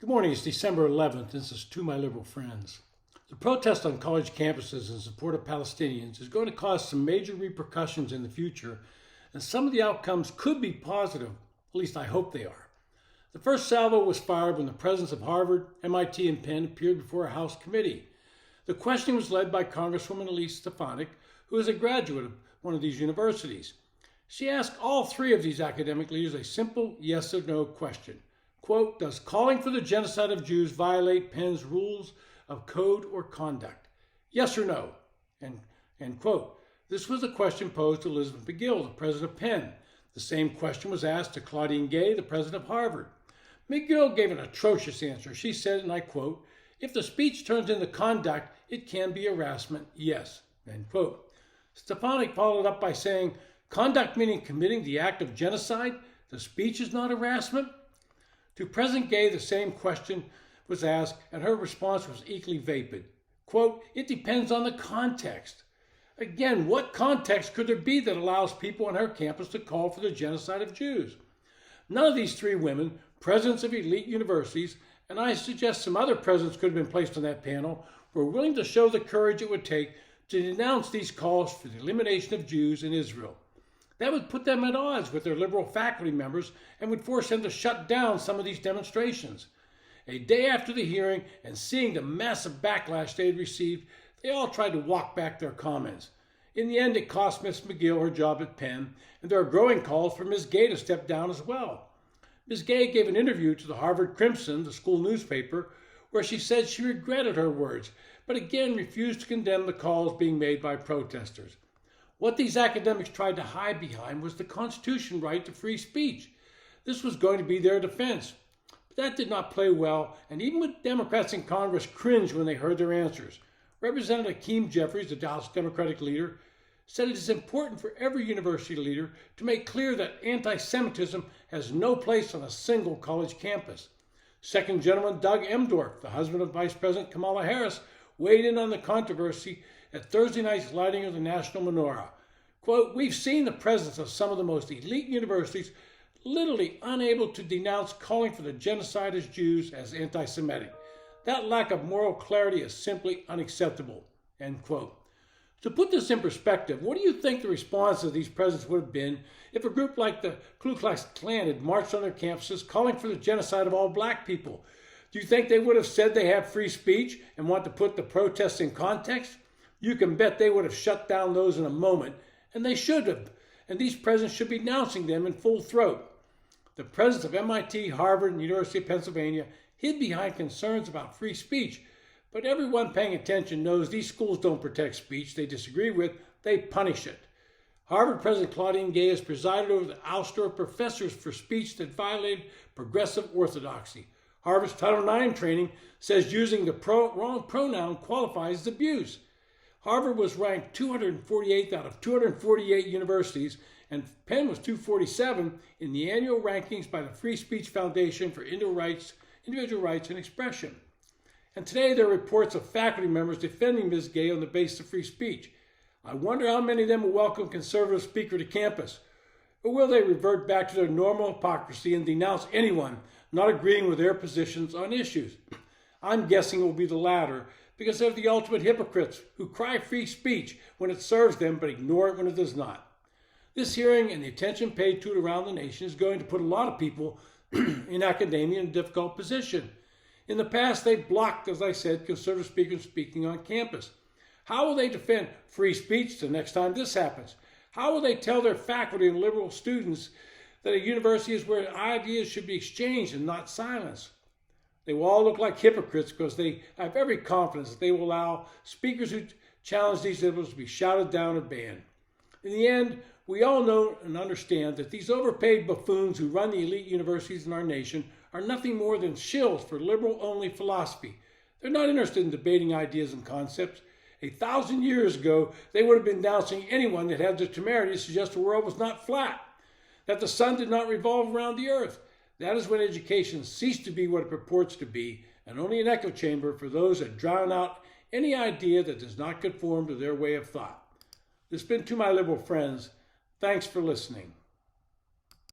Good morning. It's December 11th. This is To My Liberal Friends. The protest on college campuses in support of Palestinians is going to cause some major repercussions in the future, and some of the outcomes could be positive. At least I hope they are. The first salvo was fired when the presidents of Harvard, MIT, and Penn appeared before a House committee. The questioning was led by Congresswoman Elise Stefanik, who is a graduate of one of these universities. She asked all three of these academic leaders a simple yes or no question. Quote, does calling for the genocide of Jews violate Penn's rules of code or conduct? Yes or no? End quote. This was a question posed to Elizabeth McGill, the president of Penn. The same question was asked to Claudine Gay, the president of Harvard. McGill gave an atrocious answer. She said, and I quote, if the speech turns into conduct, it can be harassment, yes, end quote. Stefanik followed up by saying, conduct meaning committing the act of genocide? The speech is not harassment? To President Gay, the same question was asked, and her response was equally vapid. Quote, it depends on the context. Again, what context could there be that allows people on her campus to call for the genocide of Jews? None of these three women, presidents of elite universities, and I suggest some other presidents could have been placed on that panel, were willing to show the courage it would take to denounce these calls for the elimination of Jews in Israel. That would put them at odds with their liberal faculty members and would force them to shut down some of these demonstrations. A day after the hearing and seeing the massive backlash they had received, they all tried to walk back their comments. In the end, it cost Ms. McGill her job at Penn, and there are growing calls for Ms. Gay to step down as well. Ms. Gay gave an interview to the Harvard Crimson, the school newspaper, where she said she regretted her words, but again refused to condemn the calls being made by protesters. What these academics tried to hide behind was the Constitution right to free speech. This was going to be their defense. But that did not play well, and even with Democrats in Congress cringed when they heard their answers. Representative Hakeem Jeffries, the Dallas Democratic leader, said it is important for every university leader to make clear that anti-Semitism has no place on a single college campus. Second Gentleman Doug Emdorf, the husband of Vice President Kamala Harris, weighed in on the controversy at Thursday night's lighting of the National Menorah. Quote, we've seen the presence of some of the most elite universities literally unable to denounce calling for the genocide of Jews as anti-Semitic. That lack of moral clarity is simply unacceptable, end quote. To put this in perspective, what do you think the response of these presidents would have been if a group like the Ku Klux Klan had marched on their campuses calling for the genocide of all black people? Do you think they would have said they have free speech and want to put the protests in context? You can bet they would have shut down those in a moment, and they should have. And these presidents should be denouncing them in full throat. The presidents of MIT, Harvard, and the University of Pennsylvania hid behind concerns about free speech, but everyone paying attention knows these schools don't protect speech they disagree with, they punish it. Harvard President Claudine Gay has presided over the ouster of professors for speech that violated progressive orthodoxy. Harvard's Title IX training says using the wrong pronoun qualifies as abuse. Harvard was ranked 248th out of 248 universities, and Penn was 247 in the annual rankings by the Free Speech Foundation for Individual Rights and Expression. And today there are reports of faculty members defending Ms. Gay on the basis of free speech. I wonder how many of them will welcome conservative speaker to campus, or will they revert back to their normal hypocrisy and denounce anyone not agreeing with their positions on issues? I'm guessing it will be the latter, because they're the ultimate hypocrites who cry free speech when it serves them but ignore it when it does not. This hearing and the attention paid to it around the nation is going to put a lot of people in academia in a difficult position. In the past, they blocked, as I said, conservative speakers speaking on campus. How will they defend free speech the next time this happens? How will they tell their faculty and liberal students that a university is where ideas should be exchanged and not silenced? They will all look like hypocrites because they have every confidence that they will allow speakers who challenge these liberals to be shouted down or banned. In the end, we all know and understand that these overpaid buffoons who run the elite universities in our nation are nothing more than shills for liberal-only philosophy. They're not interested in debating ideas and concepts. 1,000 years ago, they would have been denouncing anyone that had the temerity to suggest the world was not flat, that the sun did not revolve around the earth. That is when education ceased to be what it purports to be, and only an echo chamber for those that drown out any idea that does not conform to their way of thought. This has been To My Liberal Friends. Thanks for listening.